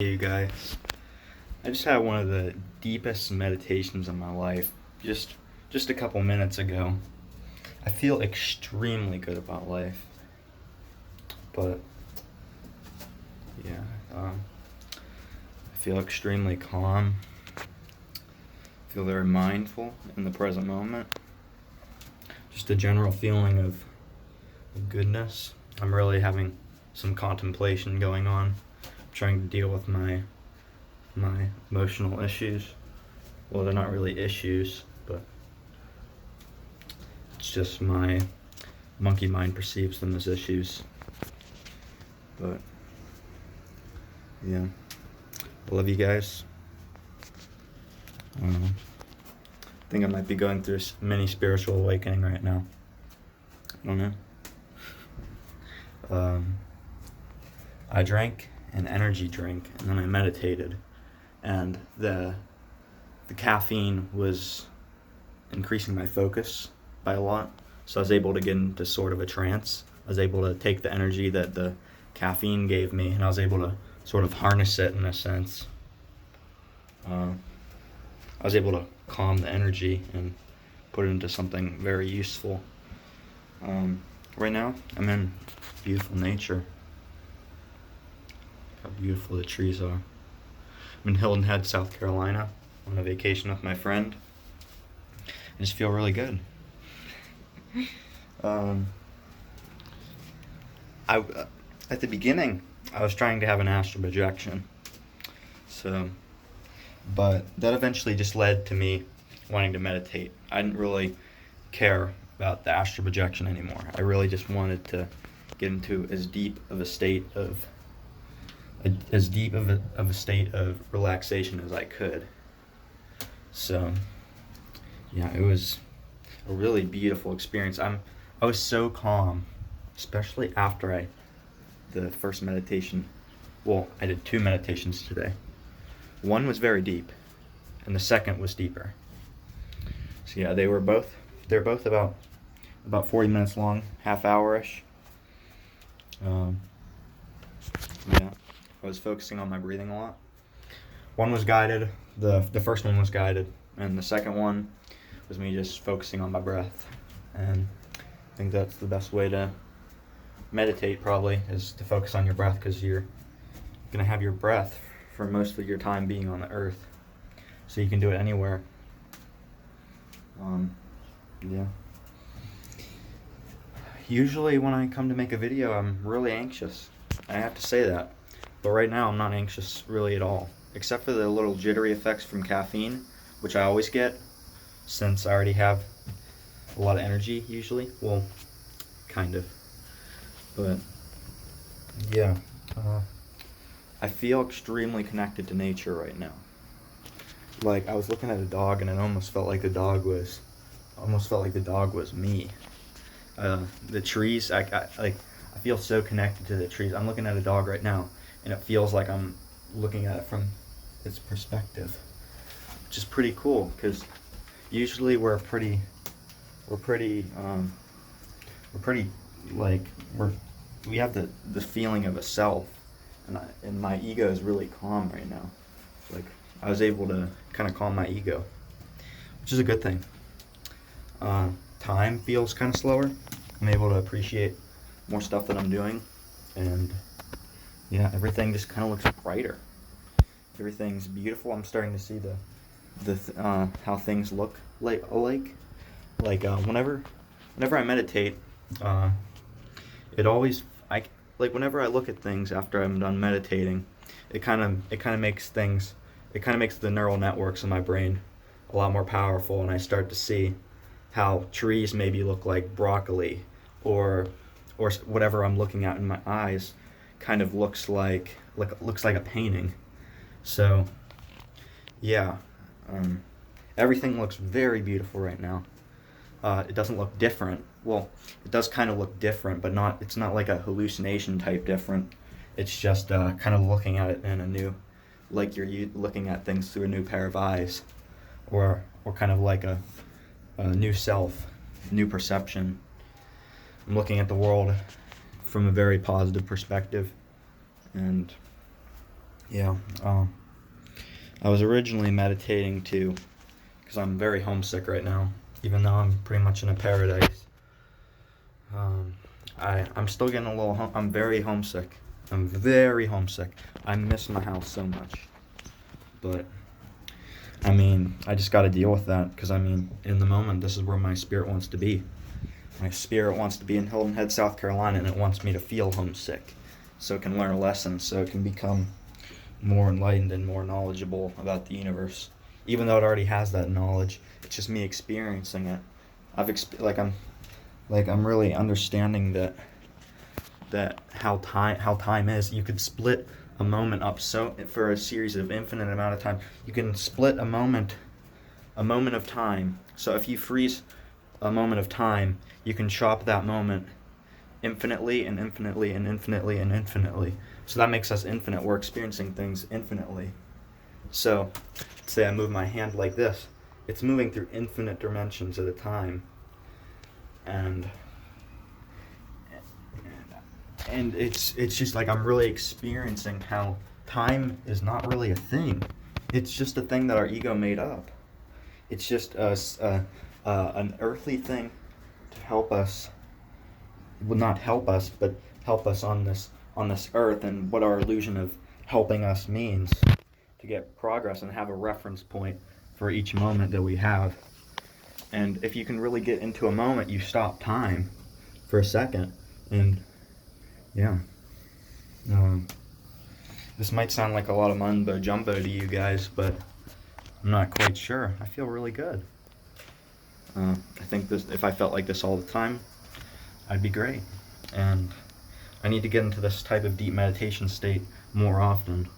Hey you guys, I just had one of the deepest meditations of my life just a couple minutes ago. I feel extremely good about life, but yeah, I feel extremely calm. I feel very mindful in the present moment. Just a general feeling of goodness. I'm really having some contemplation going on, trying to deal with my emotional issues. Well, they're not really issues, but it's just my monkey mind perceives them as issues. But yeah, I love you guys. I think I might be going through a mini spiritual awakening right now. I don't know. I drank an energy drink and then I meditated, and the caffeine was increasing my focus by a lot, so I was able to get into sort of a trance. I was able to take the energy that the caffeine gave me and I was able to sort of harness it in a sense. I was able to calm the energy and put it into something very useful. Right now, I'm in beautiful nature. How beautiful the trees are. I'm in Hilton Head, South Carolina, on a vacation with my friend. I just feel really good. At the beginning, I was trying to have an astral projection. But that eventually just led to me wanting to meditate. I didn't really care about the astral projection anymore. I really just wanted to get into as deep of a state of relaxation as I could. So yeah, it was a really beautiful experience. I was so calm, especially after the first meditation. Well, I did 2 meditations today. One was very deep, and the second was deeper. So yeah, they're both about 40 minutes long, half hour-ish. Yeah, I was focusing on my breathing a lot. One was guided, the first one was guided, and the second one was me just focusing on my breath. And I think that's the best way to meditate, probably, is to focus on your breath, because you're going to have your breath for most of your time being on the earth. So you can do it anywhere. Yeah. Usually when I come to make a video, I'm really anxious. I have to say that. But right now, I'm not anxious really at all. Except for the little jittery effects from caffeine, which I always get, since I already have a lot of energy, usually. Well, kind of. But, yeah. I feel extremely connected to nature right now. Like, I was looking at a dog, and it almost felt like the dog was me. The trees, I feel so connected to the trees. I'm looking at a dog right now, and it feels like I'm looking at it from its perspective, which is pretty cool, because usually we have the feeling of a self, and my ego is really calm right now. Like, I was able to kind of calm my ego, which is a good thing. Time feels kind of slower. I'm able to appreciate more stuff that I'm doing, and yeah, everything just kind of looks brighter. Everything's beautiful. I'm starting to see how things look like. Whenever I meditate, whenever I look at things after I'm done meditating, it kind of makes the neural networks in my brain a lot more powerful, and I start to see how trees maybe look like broccoli, or whatever I'm looking at in my eyes kind of looks like a painting. So yeah, everything looks very beautiful right now. It doesn't look different. Well, it does kind of look different, but it's not like a hallucination type different. It's just kind of looking at it in a new, like you're looking at things through a new pair of eyes, or kind of like a new self, new perception. I'm looking at the world from a very positive perspective, and Yeah. I was originally meditating too, because I'm very homesick right now, even though I'm pretty much in a paradise. Um, I'm still getting a little. I'm very homesick. I'm very homesick. I miss my house so much, but I mean, I just got to deal with that because I mean, in the moment, this is where my spirit wants to be. My spirit wants to be in Hilton Head, South Carolina, and it wants me to feel homesick, so it can learn a lesson, so it can become more enlightened and more knowledgeable about the universe. Even though it already has that knowledge, it's just me experiencing it. I'm really understanding that how time is. You could split a moment up so for a series of infinite amount of time. You can split a moment of time. So if you freeze a moment of time, you can chop that moment infinitely and infinitely and infinitely and infinitely. So that makes us infinite. We're experiencing things infinitely. So, say I move my hand like this, it's moving through infinite dimensions at a time, and it's just like I'm really experiencing how time is not really a thing. It's just a thing that our ego made up. It's just an earthly thing to help us, well, not help us, but help us on this earth, and what our illusion of helping us means, to get progress and have a reference point for each moment that we have. And if you can really get into a moment, you stop time for a second. And yeah, um, this might sound like a lot of mumbo jumbo to you guys, but I'm not quite sure. I feel really good. I think this, if I felt like this all the time, I'd be great. And I need to get into this type of deep meditation state more often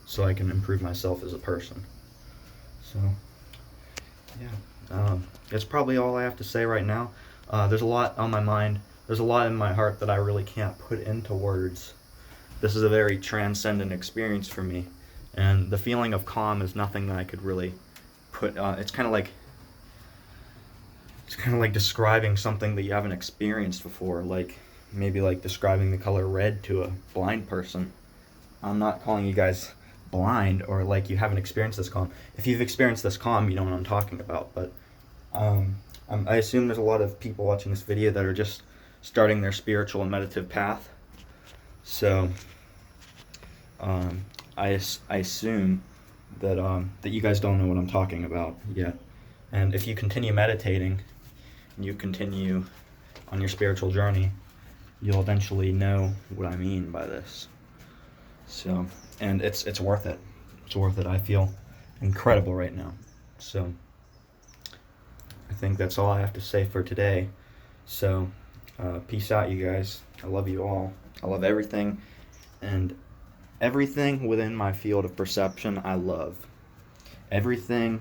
so I can improve myself as a person. So, yeah. That's probably all I have to say right now. There's a lot on my mind. There's a lot in my heart that I really can't put into words. This is a very transcendent experience for me. And the feeling of calm is nothing that I could really put. It's kind of like describing something that you haven't experienced before, like maybe like describing the color red to a blind person. I'm not calling you guys blind or like you haven't experienced this calm. If you've experienced this calm, you know what I'm talking about. But I assume there's a lot of people watching this video that are just starting their spiritual and meditative path. So I assume that you guys don't know what I'm talking about yet. And if you continue meditating, and you continue on your spiritual journey, you'll eventually know what I mean by this. So, and it's worth it. It's worth it. I feel incredible right now. So, I think that's all I have to say for today. So, peace out, you guys. I love you all. I love everything, and everything within my field of perception, I love. Everything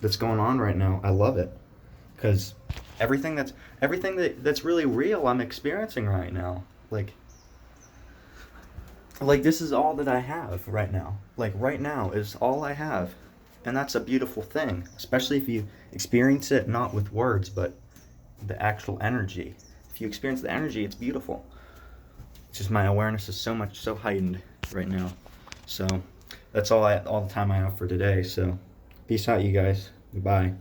that's going on right now, I love it, because everything that's really real, I'm experiencing right now. Like this is all that I have right now. Like right now is all I have, and that's a beautiful thing, especially if you experience it not with words, but the actual energy. If you experience the energy, it's beautiful. It's just my awareness is so heightened right now. So that's all the time I have for today. So peace out, you guys. Goodbye.